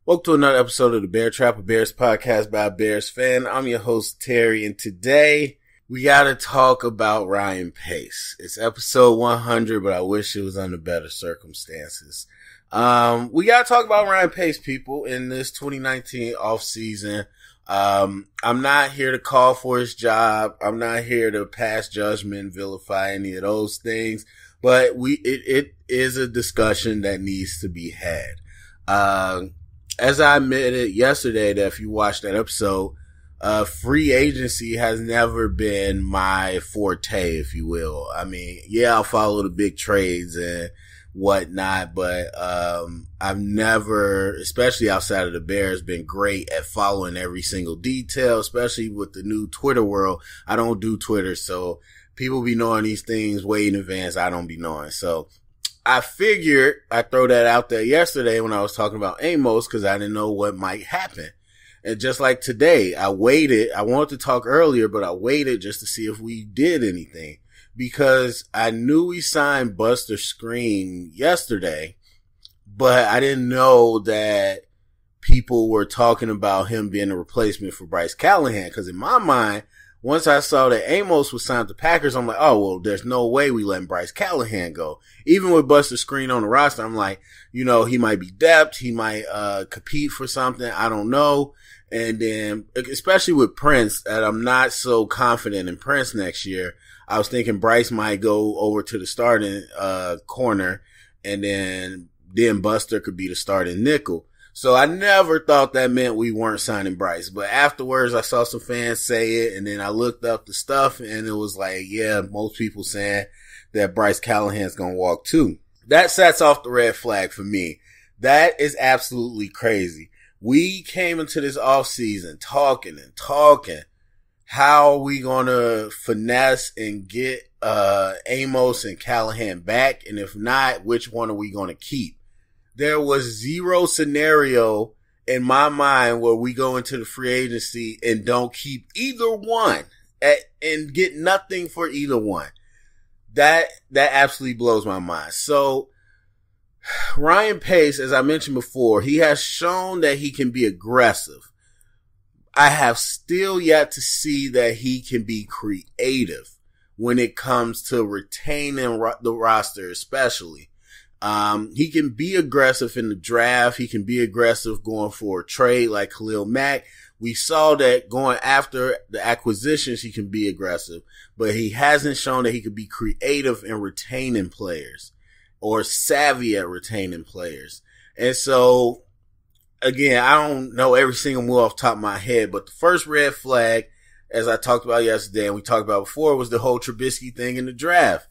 Welcome to another episode of the Bear Trap, a Bears podcast by a Bears fan. I'm your host, Terry, and today we gotta talk about Ryan Pace. It's episode 100, but I wish it was under better circumstances. We gotta talk about Ryan Pace, people, in this 2019 offseason. I'm not here to call for his job. I'm not here to pass judgment, vilify any of those things, but it is a discussion that needs to be had. As I admitted yesterday, that if you watched that episode, free agency has never been my forte, if you will. I mean, yeah, I'll follow the big trades and whatnot, but I've never, especially outside of the Bears, been great at following every single detail, especially with the new Twitter world. I don't do Twitter, so people be knowing these things way in advance. I don't be knowing. So I figured I'd throw that out there yesterday when I was talking about Amos, because I didn't know what might happen. And just like today, I waited. I wanted to talk earlier, but I waited just to see if we did anything, because I knew we signed Buster Skrine yesterday, but I didn't know that people were talking about him being a replacement for Bryce Callahan. Because in my mind, once I saw that Amos was signed to the Packers, I'm like, oh, well, there's no way we letting Bryce Callahan go. Even with Buster Skrine on the roster, I'm like, you know, he might be depth. He might compete for something. I don't know. And then, especially with Prince, that I'm not so confident in Prince next year. I was thinking Bryce might go over to the starting corner, and then Buster could be the starting nickel. So I never thought that meant we weren't signing Bryce. But afterwards, I saw some fans say it, and then I looked up the stuff, and it was like, yeah, most people saying that Bryce Callahan's going to walk too. That sets off the red flag for me. That is absolutely crazy. We came into this offseason talking. How are we going to finesse and get Amos and Callahan back? And if not, which one are we going to keep? There was zero scenario in my mind where we go into the free agency and don't keep either one and get nothing for either one. That absolutely blows my mind. So Ryan Pace, as I mentioned before, he has shown that he can be aggressive. I have still yet to see that he can be creative when it comes to retaining the roster, especially. He can be aggressive in the draft. He can be aggressive going for a trade like Khalil Mack. We saw that going after the acquisitions, he can be aggressive, but he hasn't shown that he could be creative in retaining players or savvy at retaining players. And so, again, I don't know every single move off the top of my head, but the first red flag, as I talked about yesterday and we talked about before, was the whole Trubisky thing in the draft.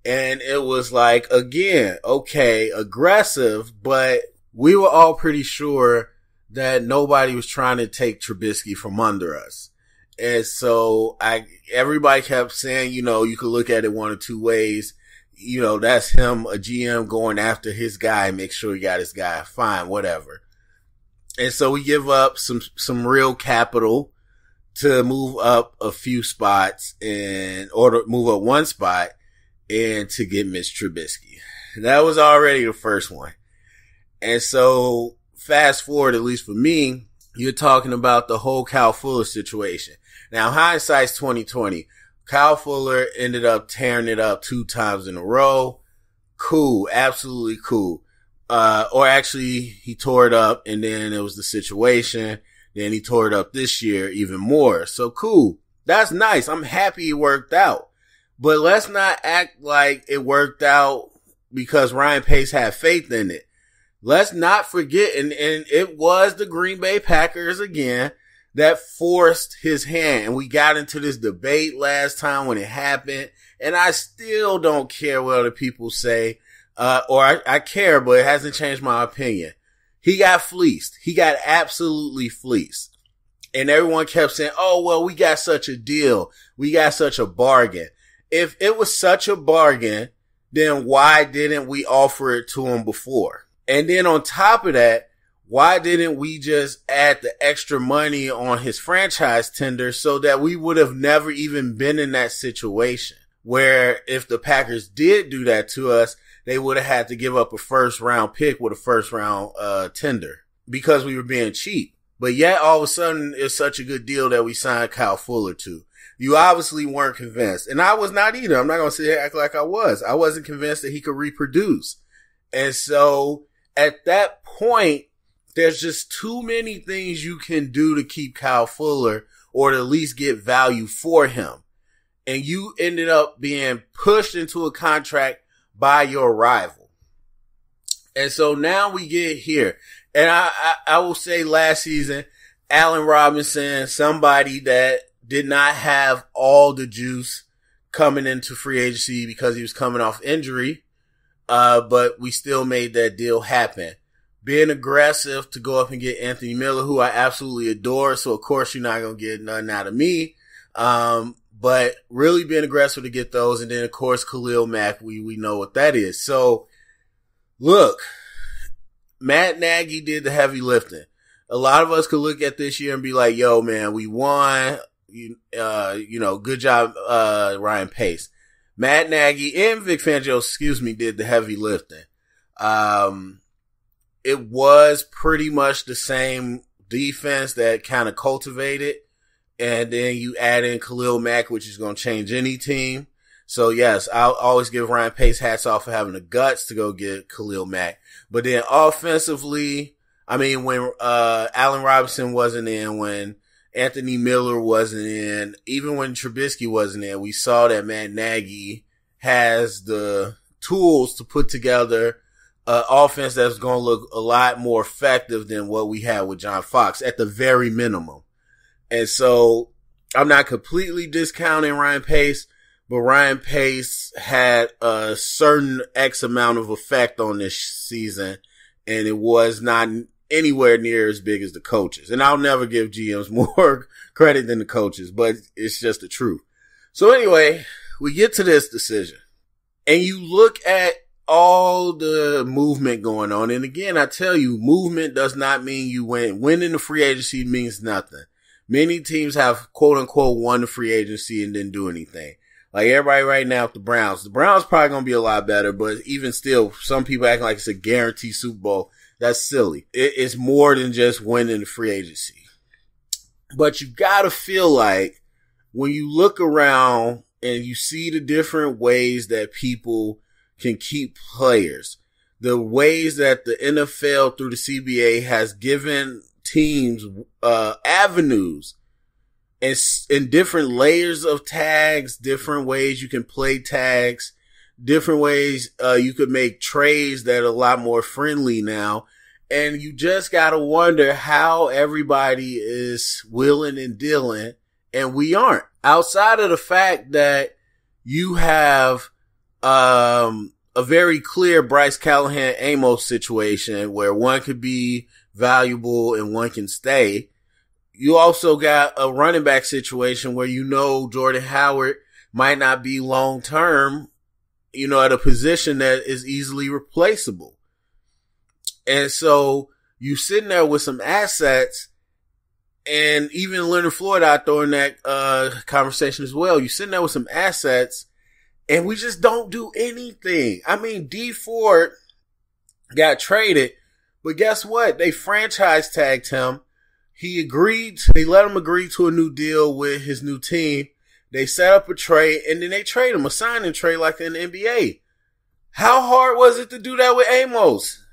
And it was like, again, okay, aggressive, but we were all pretty sure that nobody was trying to take Trubisky from under us. And so everybody kept saying, you know, you could look at it one or two ways. You know, that's him, a GM going after his guy, make sure he got his guy. Fine, whatever. And so we give up some real capital to move up a few spots or to move up one spot and to get Mitch Trubisky. That was already the first one. And so fast forward, at least for me, you're talking about the whole Kyle Fuller situation. Now, hindsight's 2020. Kyle Fuller ended up tearing it up 2 times in a row. Cool. Absolutely cool. Or actually, he tore it up and then it was the situation. Then he tore it up this year even more. So cool. That's nice. I'm happy it worked out. But let's not act like it worked out because Ryan Pace had faith in it. Let's not forget, and it was the Green Bay Packers again that forced his hand. And we got into this debate last time when it happened. And I still don't care what other people say, or I care, but it hasn't changed my opinion. He got fleeced. He got absolutely fleeced. And everyone kept saying, oh, well, we got such a deal. We got such a bargain. If it was such a bargain, then why didn't we offer it to him before? And then on top of that, why didn't we just add the extra money on his franchise tender so that we would have never even been in that situation where if the Packers did do that to us, they would have had to give up a first round pick with a first round tender. because we were being cheap. But yet all of a sudden it's such a good deal that we signed Kyle Fuller to. You obviously weren't convinced. And I was not either. I'm not going to sit here and act like I was. I wasn't convinced that he could reproduce. And so at that point, there's just too many things you can do to keep Kyle Fuller or to at least get value for him. And you ended up being pushed into a contract by your rival. And so now we get here. And I will say last season, Allen Robinson, somebody that did not have all the juice coming into free agency because he was coming off injury. But we still made that deal happen. Being aggressive to go up and get Anthony Miller, who I absolutely adore. So of course you're not going to get nothing out of me. But really being aggressive to get those. And then of course Khalil Mack, we know what that is. So look, Matt Nagy did the heavy lifting. A lot of us could look at this year and be like, yo, man, we won. Good job, Ryan Pace. Matt Nagy and Vic Fangio, did the heavy lifting. It was pretty much the same defense that kind of cultivated. And then you add in Khalil Mack, which is going to change any team. So yes, I'll always give Ryan Pace hats off for having the guts to go get Khalil Mack. But then offensively, I mean, when Allen Robinson wasn't in, when Anthony Miller wasn't in, even when Trubisky wasn't in, we saw that Matt Nagy has the tools to put together an offense that's going to look a lot more effective than what we had with John Fox at the very minimum. And so I'm not completely discounting Ryan Pace, but Ryan Pace had a certain X amount of effect on this season, and it was not anywhere near as big as the coaches. And I'll never give GMs more credit than the coaches, but it's just the truth. So anyway, we get to this decision, and you look at all the movement going on. And again, I tell you, movement does not mean you win. Winning the free agency means nothing. Many teams have quote unquote won the free agency and didn't do anything. Like everybody right now, the Browns probably going to be a lot better, but even still, some people acting like it's a guaranteed Super Bowl. That's silly. It's more than just winning the free agency. But you got to feel like when you look around and you see the different ways that people can keep players, the ways that the NFL through the CBA has given teams avenues and different layers of tags, different ways you can play tags, different ways you could make trades that are a lot more friendly now. And you just got to wonder how everybody is willing and dealing, and we aren't. Outside of the fact that you have a very clear Bryce Callahan Amos situation where one could be valuable and one can stay. You also got a running back situation where Jordan Howard might not be long term, at a position that is easily replaceable. And so you sitting there with some assets, and even Leonard Floyd out there in that conversation as well. You sitting there with some assets, and we just don't do anything. I mean, D Ford got traded, but guess what? They franchise tagged him. They let him agree to a new deal with his new team. They set up a trade, and then they trade him, a signing trade like in the NBA. How hard was it to do that with Amos?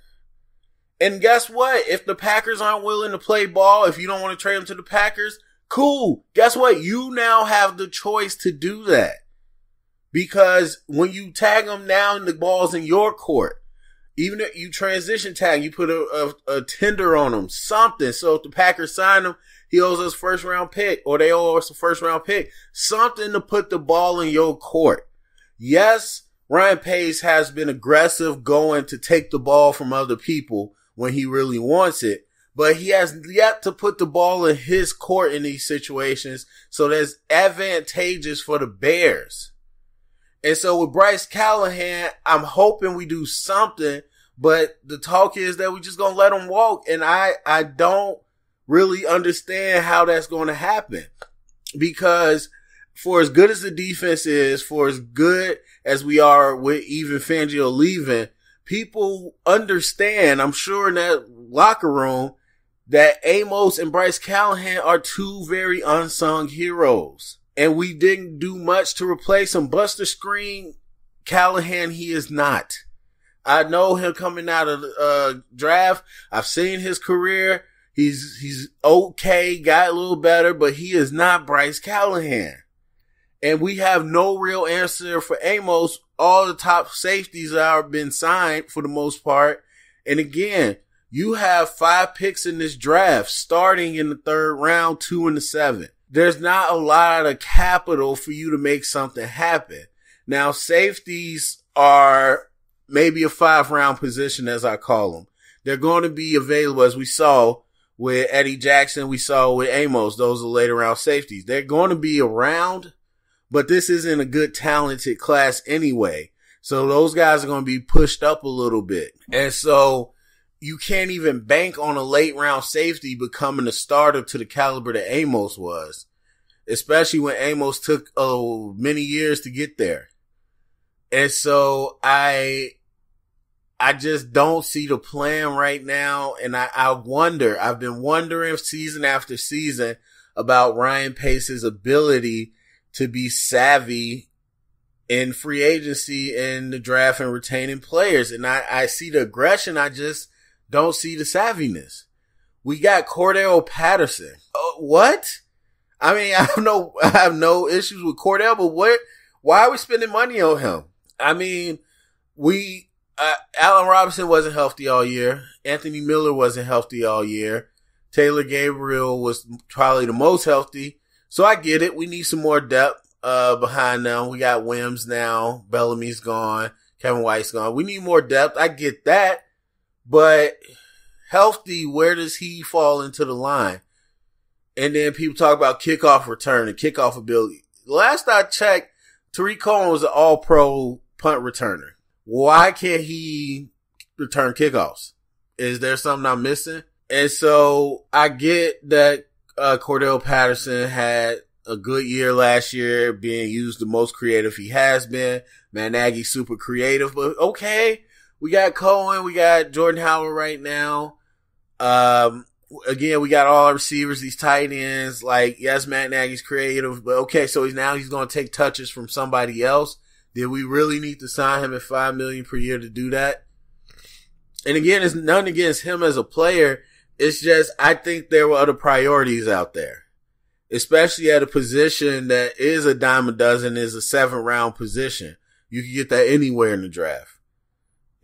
And guess what? If the Packers aren't willing to play ball, if you don't want to trade him to the Packers, cool. Guess what? You now have the choice to do that. Because when you tag him now, the ball's in your court. Even if you transition tag, you put a tender on him, something. So if the Packers sign him, he owes us first round pick, or they owe us a first round pick. Something to put the ball in your court. Yes, Ryan Pace has been aggressive going to take the ball from other people when he really wants it, but he has yet to put the ball in his court in these situations. So that's advantageous for the Bears. And so with Bryce Callahan, I'm hoping we do something, but the talk is that we just gonna let him walk. And I don't really understand how that's going to happen, because for as good as the defense is, for as good as we are with even Fangio leaving, people understand, I'm sure in that locker room, that Amos and Bryce Callahan are two very unsung heroes. And we didn't do much to replace him. Buster Screen, Callahan, he is not. I know him coming out of the draft. I've seen his career. He's okay, got a little better, but he is not Bryce Callahan. And we have no real answer for Amos. All the top safeties are been signed for the most part. And again, you have 5 picks in this draft, starting in the 3rd round, 2 in the 7th. There's not a lot of capital for you to make something happen. Now, safeties are maybe a 5-round position, as I call them. They're going to be available, as we saw with Eddie Jackson, we saw with Amos. Those are later round safeties. They're going to be around, but this isn't a good, talented class anyway. So those guys are going to be pushed up a little bit. And so you can't even bank on a late round safety becoming a starter to the caliber that Amos was, especially when Amos took many years to get there. And so I just don't see the plan right now. And I've been wondering season after season about Ryan Pace's ability to be savvy in free agency and the draft and retaining players. And I see the aggression. I just don't see the savviness. We got Cordell Patterson. What? I mean, I have no issues with Cordell, but why are we spending money on him? I mean, Allen Robinson wasn't healthy all year. Anthony Miller wasn't healthy all year. Taylor Gabriel was probably the most healthy. So I get it. We need some more depth behind them. We got Wims now. Bellamy's gone. Kevin White's gone. We need more depth. I get that. But healthy, where does he fall into the line? And then people talk about kickoff return and kickoff ability. Last I checked, Tariq Cohen was an all-pro punt returner. Why can't he return kickoffs? Is there something I'm missing? And so I get that Cordell Patterson had a good year last year, being used the most creative he has been. Matt Nagy's super creative, but okay. We got Cohen, we got Jordan Howard right now. Again, we got all our receivers, these tight ends. Like, yes, Matt Nagy's creative, but okay, so he's going to take touches from somebody else. Did we really need to sign him at $5 million per year to do that? And again, it's nothing against him as a player. It's just, I think there were other priorities out there, especially at a position that is a dime a dozen, is a 7th-round position. You can get that anywhere in the draft,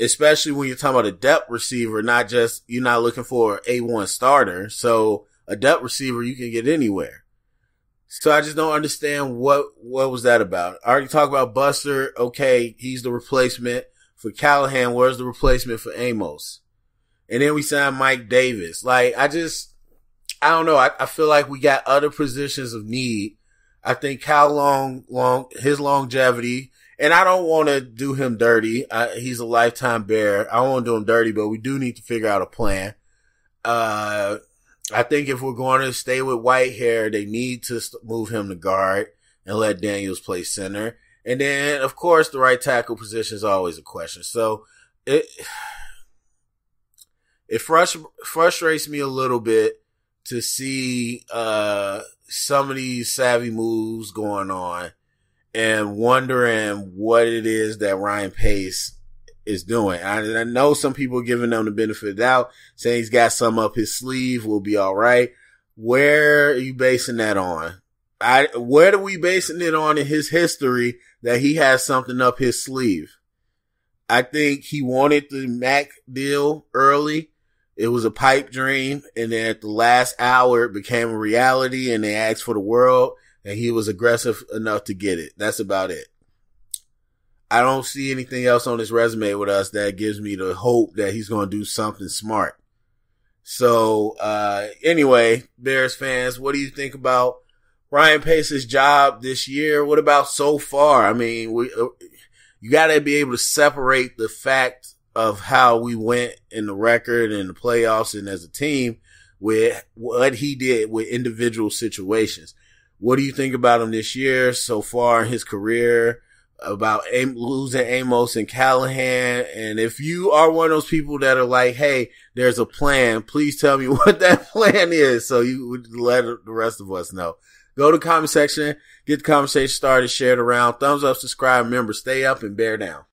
especially when you're talking about a depth receiver, not just, you're not looking for an A1 starter. So a depth receiver you can get anywhere. So I just don't understand what was that about. I already talked about Buster. Okay, he's the replacement for Callahan. Where's the replacement for Amos? And then we signed Mike Davis. Like, I don't know. I feel like we got other positions of need. I think his longevity, and I don't want to do him dirty. He's a lifetime Bear. I don't want to do him dirty, but we do need to figure out a plan. I think if we're going to stay with Whitehair, they need to move him to guard and let Daniels play center. And then, of course, the right tackle position is always a question. So it frustrates me a little bit to see some of these savvy moves going on and wondering what it is that Ryan Pace is doing. I know some people are giving them the benefit of the doubt, saying he's got some up his sleeve, will be all right. Where are you basing that on? What are we basing it on in his history that he has something up his sleeve? I think he wanted the Mac deal early. It was a pipe dream, and then at the last hour it became a reality, and they asked for the world, and he was aggressive enough to get it. That's about it. I don't see anything else on his resume with us that gives me the hope that he's going to do something smart. So, anyway, Bears fans, what do you think about Ryan Pace's job this year? What about so far? I mean, you got to be able to separate the fact of how we went in the record and the playoffs and as a team with what he did with individual situations. What do you think about him this year so far in his career? about losing Amos and Callahan. And if you are one of those people that are like, hey, there's a plan, please tell me what that plan is so you would let the rest of us know. Go to the comment section, get the conversation started, share it around, thumbs up, subscribe, remember, stay up and bear down.